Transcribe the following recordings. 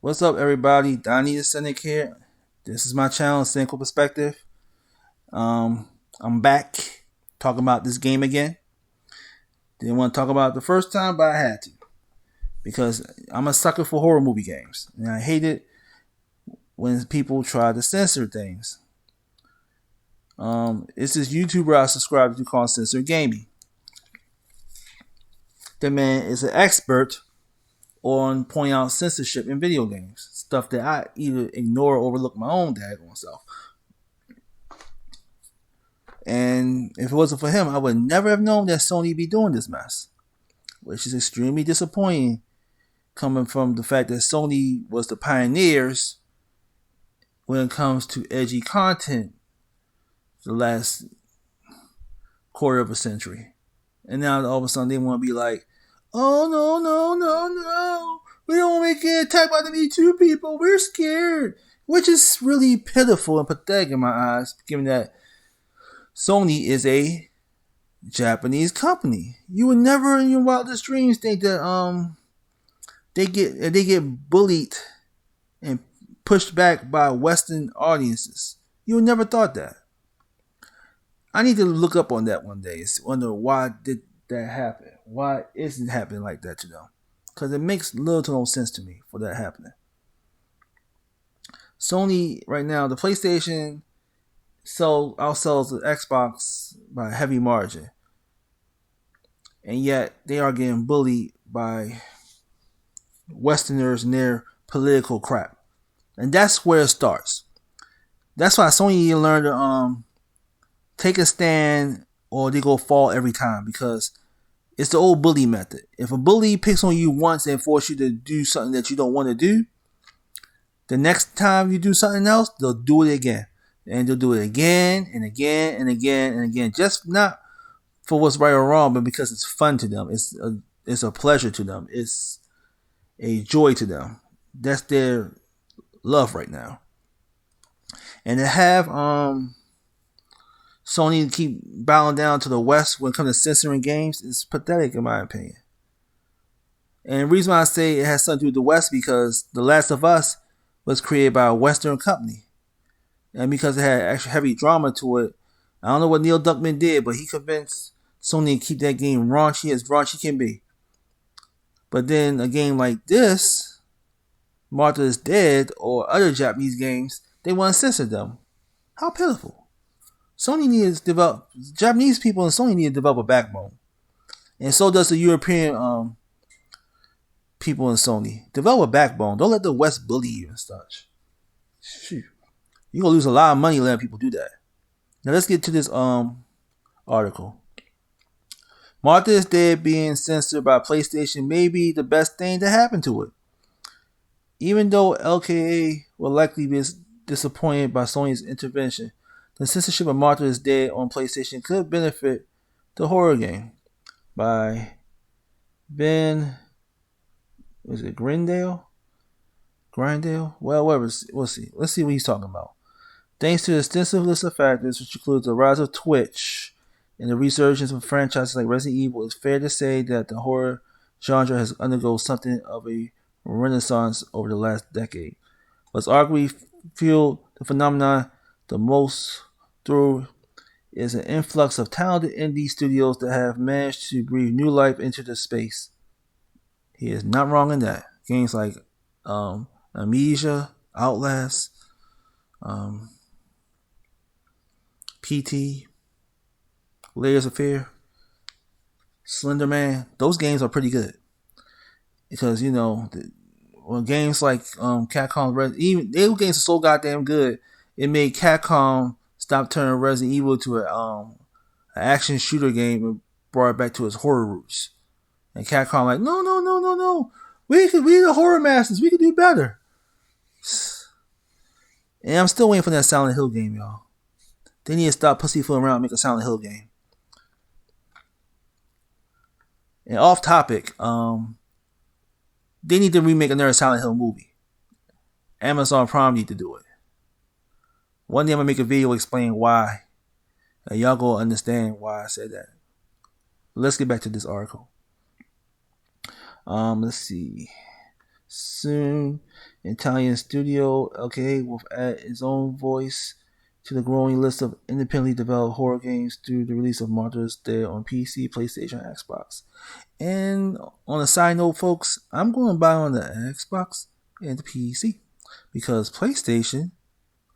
What's up, everybody? Donnie the Cynic here. This is my channel, Cynical Perspective. I'm back talking about this game again. Didn't want to talk about it the first time, but I had to because I'm a sucker for horror movie games, and I hate it when people try to censor things. It's this YouTuber I subscribe to called Censor Gaming. The man is an expert on pointing out censorship in video games, stuff that I either ignore or overlook my own daggone self. And if it wasn't for him, I would never have known that Sony be doing this mess, which is extremely disappointing coming from the fact that Sony was the pioneers when it comes to edgy content the last quarter of a century. And now all of a sudden they want to be like, oh no, we don't want to get attacked by the Me Too people, we're scared. Which is really pitiful and pathetic in my eyes, given that Sony is a Japanese company. You would never in your wildest dreams think that they get bullied and pushed back by Western audiences. You would never thought that. I need to look up on that one day. Wonder why did that happen? Why isn't it happening like that to them? Because it makes little to no sense to me for that happening. Sony right now, the PlayStation outsells the Xbox by a heavy margin, and yet they are getting bullied by Westerners and their political crap, and that's where it starts. That's why Sony learned to take a stand or they go fall every time, because it's the old bully method. If a bully picks on you once and force you to do something that you don't want to do, the next time you do something else, they'll do it again. And they'll do it again and again and again and again. Just not for what's right or wrong, but because it's fun to them. It's a pleasure to them. It's a joy to them. That's their love right now. And to have Sony keep bowing down to the West when it comes to censoring games is pathetic in my opinion. And the reason why I say it has something to do with the West, because The Last of Us was created by a Western company. And because it had actually heavy drama to it, I don't know what Neil Druckmann did, but he convinced Sony to keep that game raunchy as raunchy can be. But then a game like this, Martha is Dead, or other Japanese games, they want to censor them. How pitiful. Sony needs to develop, Japanese people and Sony need to develop a backbone. And so does the European people in Sony. Develop a backbone. Don't let the West bully you and such. Shoot. You're going to lose a lot of money letting people do that. Now let's get to this article. Martha is Dead being censored by PlayStation may be the best thing to happen to it. Even though LKA will likely be disappointed by Sony's intervention, the censorship of Martha is Dead on PlayStation could benefit the horror game. By Ben, is it Grindale? Well, whatever. We'll see. Let's see what he's talking about. Thanks to the extensive list of factors, which includes the rise of Twitch and the resurgence of franchises like Resident Evil, it's fair to say that the horror genre has undergone something of a renaissance over the last decade. What's arguably fueled the phenomenon the most through is an influx of talented indie studios that have managed to breathe new life into the space. He is not wrong in that. Games like Amnesia, Outlast, PT, Layers of Fear, Slender Man, those games are pretty good. Because, when games like Capcom, even those games are so goddamn good, it made Capcom stop turning Resident Evil to an action shooter game and brought it back to its horror roots. And Capcom like, no. We the horror masters. We can do better. And I'm still waiting for that Silent Hill game, y'all. They need to stop pussyfooting around and make a Silent Hill game. And off topic, they need to remake another Silent Hill movie. Amazon Prime need to do it. One day I'm gonna make a video explaining why. And y'all go understand why I said that. Let's get back to this article. Let's see. Soon, Italian studio LKA will add its own voice to the growing list of independently developed horror games through the release of Martyr's Day on PC, PlayStation, and Xbox. And on a side note, folks, I'm going to buy on the Xbox and the PC because PlayStation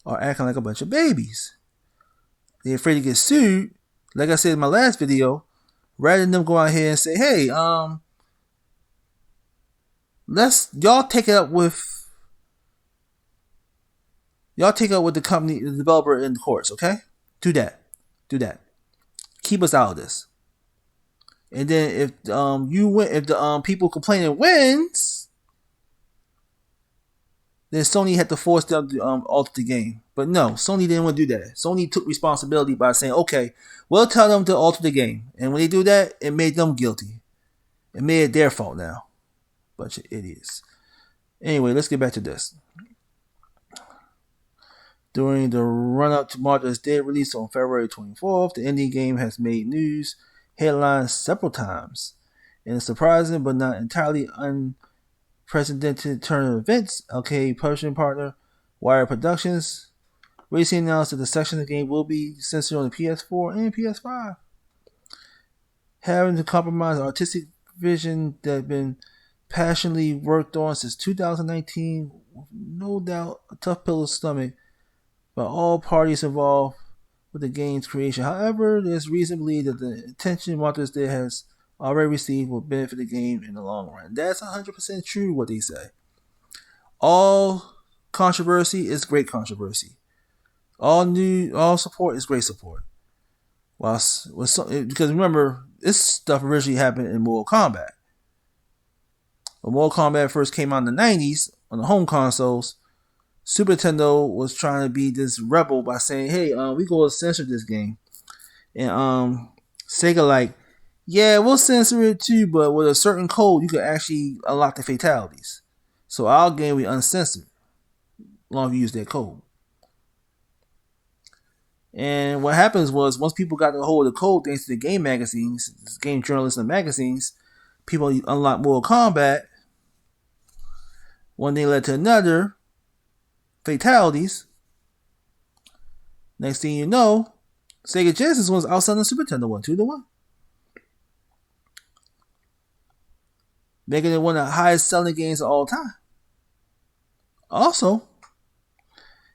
are acting like a bunch of babies. They're afraid to get sued. Like I said in my last video, rather than them go out here and say, hey, y'all take it up with the company, the developer in the courts, okay? Do that. Keep us out of this. And then if you win, if the people complaining wins, then Sony had to force them to alter the game. But no, Sony didn't want to do that. Sony took responsibility by saying, okay, we'll tell them to alter the game. And when they do that, it made them guilty. It made it their fault now. Bunch of idiots. Anyway, let's get back to this. During the run-up to Martyr's Day release on February 24th, the indie game has made news headlines several times. In a surprising but not entirely unprecedented turn of events, LKA publishing partner Wire Productions recently announced that the section of the game will be censored on the PS4 and PS5. Having to compromise artistic vision that had been passionately worked on since 2019, with no doubt a tough pill to stomach by all parties involved with the game's creation. However, there's reason to believe that the attention Martyr's Day has already received will benefit the game in the long run. That's 100% true what they say. All controversy is great controversy. All support is great support. Because remember, this stuff originally happened in Mortal Kombat. When Mortal Kombat first came out in the 90s on the home consoles, Super Nintendo was trying to be this rebel by saying, hey, we go to censor this game. And Sega like, yeah, we'll censor it too, but with a certain code, you can actually unlock the fatalities. So our game will be uncensored, as long as you use that code. And what happens was, once people got a hold of the code, thanks to the game magazines, game journalists and magazines, people unlocked Mortal Kombat. One thing led to another. Fatalities. Next thing you know, Sega Genesis was outselling the Super Nintendo 2-1. Making it one of the highest selling games of all time. Also,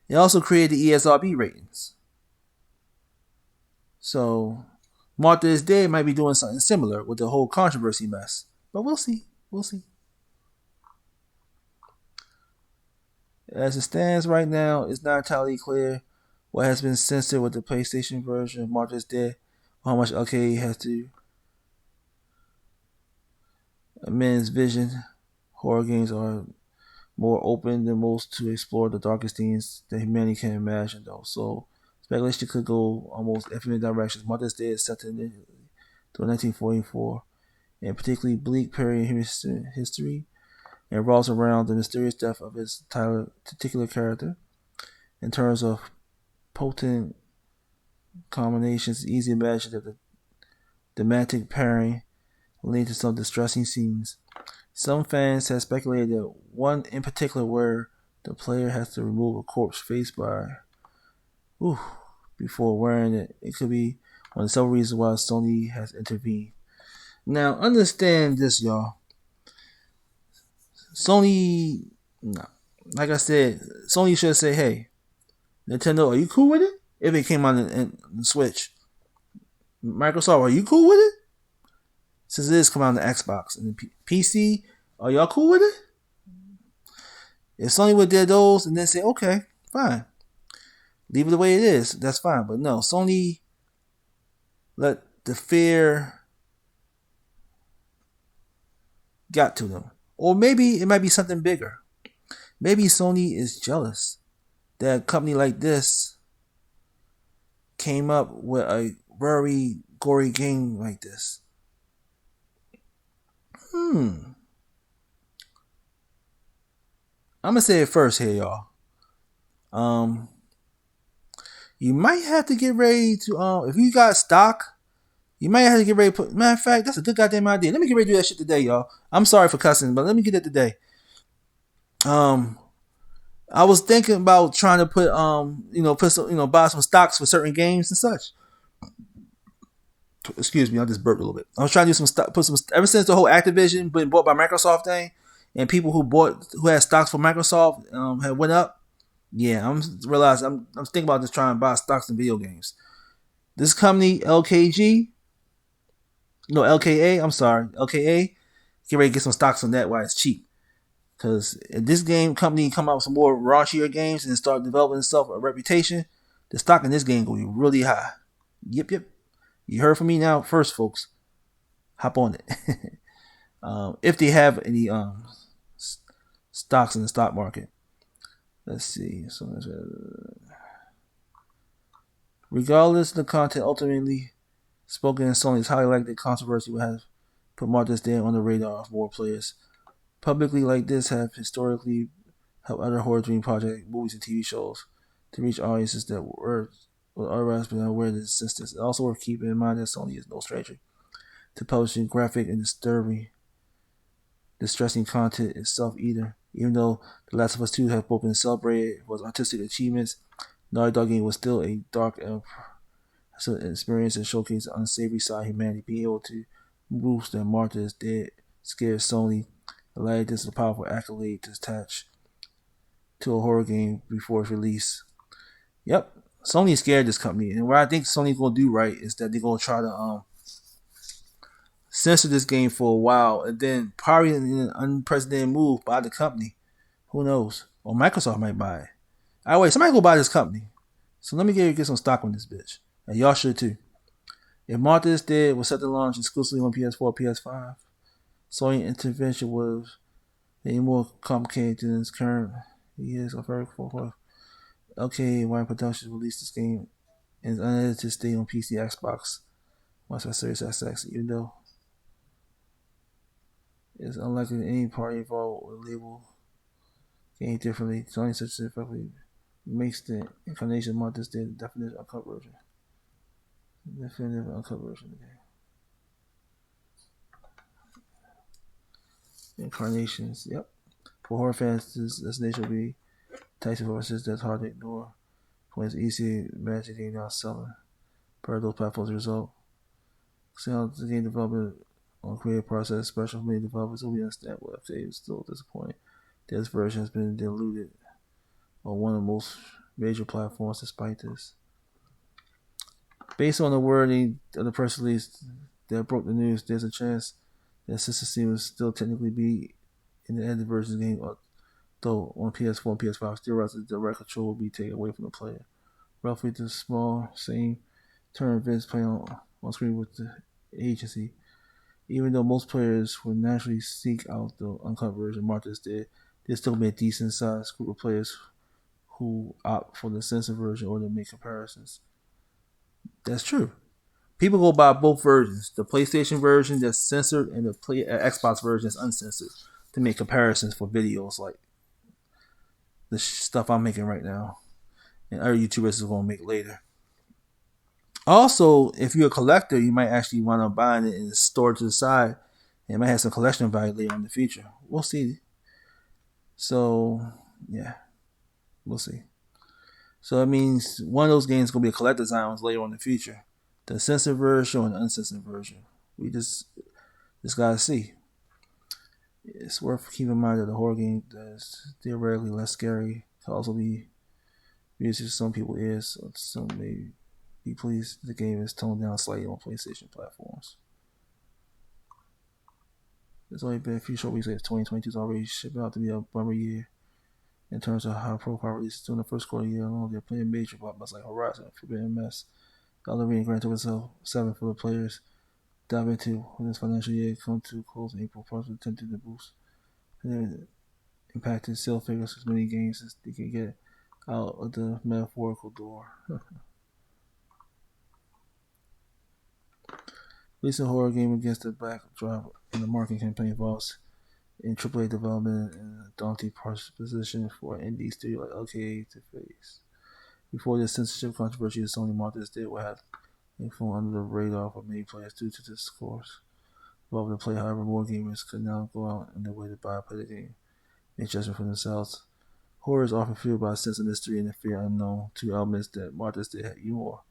it also created the ESRB ratings. So, Martyr's Day might be doing something similar with the whole controversy mess. But we'll see. As it stands right now, it's not entirely clear what has been censored with the PlayStation version of Martyr's Day, or how much LKA has to amend its vision. Horror games are more open than most to explore the darkest themes that humanity can imagine, though. So, speculation could go almost infinite directions. Martyr's Day is set in 1944, and particularly bleak period in history. It revolves around the mysterious death of its titular character. In terms of potent combinations, it's easy to imagine that the thematic pairing will lead to some distressing scenes. Some fans have speculated that one in particular where the player has to remove a corpse face before wearing it. It could be one of several reasons why Sony has intervened. Now, understand this, y'all. Sony, like I said, Sony should say, hey, Nintendo, are you cool with it? If it came on the Switch. Microsoft, are you cool with it? Since it is coming on the Xbox and the PC, are y'all cool with it? If Sony would do those and then say, okay, fine. Leave it the way it is, that's fine. But no, Sony let the fear got to them. Or maybe it might be something bigger. Maybe Sony is jealous that a company like this came up with a very gory game like this. I'm gonna say it first here, y'all. You might have to get ready to if you got stock, you might have to get ready to put. Matter of fact, that's a good goddamn idea. Let me get ready to do that shit today, y'all. I'm sorry for cussing, but let me get it today. Um, I was thinking about trying to put put some buy some stocks for certain games and such. Excuse me, I just burped a little bit. I was trying to do some stock, put some ever since the whole Activision been bought by Microsoft thing, and people who had stocks for Microsoft had went up. Yeah, I'm realizing I'm thinking about just trying to buy stocks in video games. This company LKG, no LKA, I'm sorry LKA, get ready to get some stocks on that while it's cheap. Because if this game company come out with some more raunchier games and start developing itself a reputation, the stock in this game gonna be really high. Yep. You heard from me now first, folks. Hop on it. If they have any stocks in the stock market. Let's see. So, regardless of the content ultimately spoken in Sony's highly likely controversy will have put Martha's Day on the radar of more players. Publicly like this have historically helped other horror dream project movies and TV shows to reach audiences that were otherwise been unaware of its existence. It's also worth keeping in mind that Sony is no stranger to publishing graphic and distressing content itself either. Even though The Last of Us 2 have both been celebrated for its artistic achievements, Naughty Dog game was still a dark experience and showcased the unsavory side of humanity. Being able to boost that Martha is dead scared Sony. Allowed this a powerful accolade to attach to a horror game before its release. Yep, Sony scared this company, and what I think Sony's gonna do right is that they're gonna try to censor this game for a while, and then probably in an unprecedented move by the company. Who knows? Or Microsoft might buy it. Alright, wait, somebody go buy this company. So let me get some stock on this bitch. And y'all should too. If Martha is Dead was set to launch exclusively on PS4, PS5, Sony intervention was a more complicated than its current years of very for LKA Wine Productions released this game in its unedited state on PC, Xbox, One Series SX, even though it's unlikely that any party involved with label game differently. Sony such effectively makes the incarnation of Martha's Dead the definitive uncut version. Definitive uncut version of the game. Incarnations, yep. For horror fans, this destination will be Tyson horses that's hard to ignore. For it's easy to imagine game now selling. Per those platforms result. See how the game development on creative process, special for many developers will be understand what FA is still disappointing. This version has been diluted on one of the most major platforms despite this. Based on the wording of the press release that broke the news, there's a chance that consistency will still technically be in the edited version of the game, though on PS4 and PS5, still the direct control will be taken away from the player. Roughly the small same turn events playing on screen with the agency. Even though most players would naturally seek out the uncut version Martha's Dead, there's still be a decent sized group of players who opt for the censored version or to make comparisons. That's true. People go buy both versions, the PlayStation version that's censored and the Xbox version that's uncensored, to make comparisons for videos like the stuff I'm making right now, and other YouTubers are going to make later. Also, if you're a collector, you might actually want to buy it and store it to the side. And it might have some collection value later in the future. We'll see. So, yeah, we'll see. So that means one of those games is going to be a collector's items later on in the future. The censored version or the uncensored version. We just got to see. It's worth keeping in mind that the horror game that's theoretically less scary can also be music to some people is. So some may be pleased the game is toned down slightly on PlayStation platforms. It's only been a few short weeks later. 2022 is already shipping out to be a bummer year in terms of high profile releases. During the first quarter of the year alone, they're playing major blockbusters like Horizon, Forbidden West, Elden Ring, Gran Turismo 7 for the players dive into when this financial year come to close in April. First attempted to boost and impacted sale figures as many games as they can get out of the metaphorical door. Releasing a horror game against the backdrop in the marketing campaign involves in AAA development and a daunting position for an indie studio like LKA to face. Before this censorship controversy, the Sony Martha's Dead will have flown under the radar for many players due to this course. Involving the play, however, more gamers could now go out on their way to buy play the game. make judgment for themselves. Horror is often fueled by a sense of mystery and the fear unknown, two elements that Martha did have more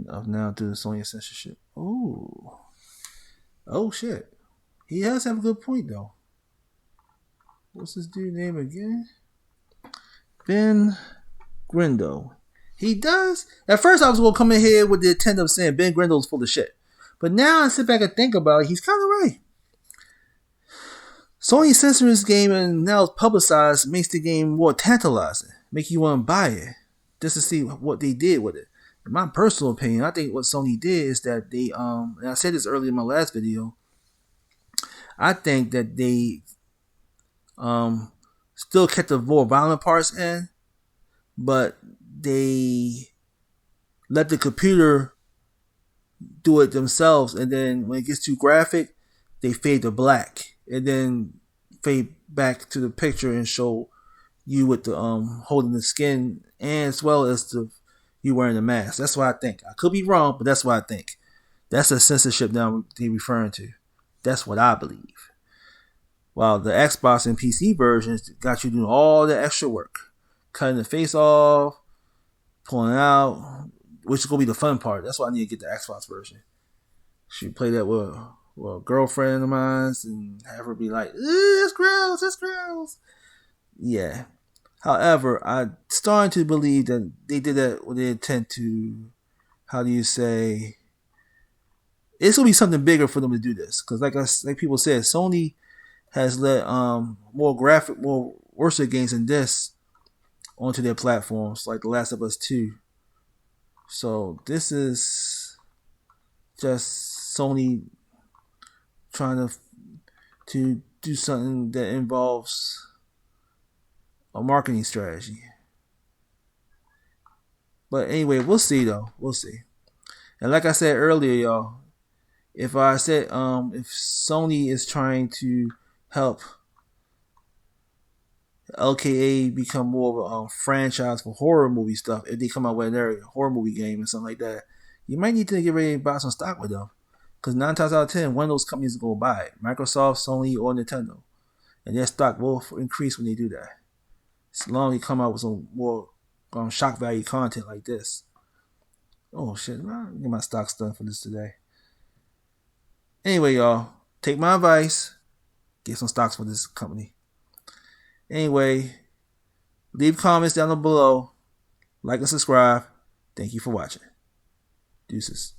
of now due to Sony censorship. Oh shit. He does have a good point though. What's his dude name again? Ben Grindo. He does. At first, I was going to come in here with the intent of saying Ben Grindo's full of shit. But now I sit back and think about it, he's kind of right. Sony censoring this game and now it's publicized makes the game more tantalizing. Make you want to buy it. Just to see what they did with it. In my personal opinion, I think what Sony did is that they, and I said this earlier in my last video, I think that they still kept the more violent parts in, but they let the computer do it themselves, and then when it gets too graphic, they fade to black, and then fade back to the picture and show you with the holding the skin, and as well as you wearing the mask. That's what I think. I could be wrong, but that's what I think. That's the censorship now they're referring to. That's what I believe. While the Xbox and PC versions got you doing all the extra work. Cutting the face off, pulling it out, which is going to be the fun part. That's why I need to get the Xbox version. Should play that with a girlfriend of mine and have her be like, it's gross, it's gross. Yeah. However, I'm starting to believe that they did that with the intent to, how do you say, it's going to be something bigger for them to do this. Because like people said, Sony has let more graphic, more worse games than this onto their platforms, like The Last of Us 2. So this is just Sony trying to do something that involves a marketing strategy. But anyway, we'll see though. We'll see. And like I said earlier, y'all, if Sony is trying to help LKA become more of a franchise for horror movie stuff, if they come out with their horror movie game and something like that, you might need to get ready to buy some stock with them. Because 9 times out of 10, one of those companies is going to buy it. Microsoft, Sony, or Nintendo. And their stock will increase when they do that. As long as they come out with some more shock value content like this. Oh shit, man, get my stocks done for this today. Anyway, y'all, take my advice. Get some stocks for this company. Anyway, leave comments down below. Like and subscribe. Thank you for watching. Deuces.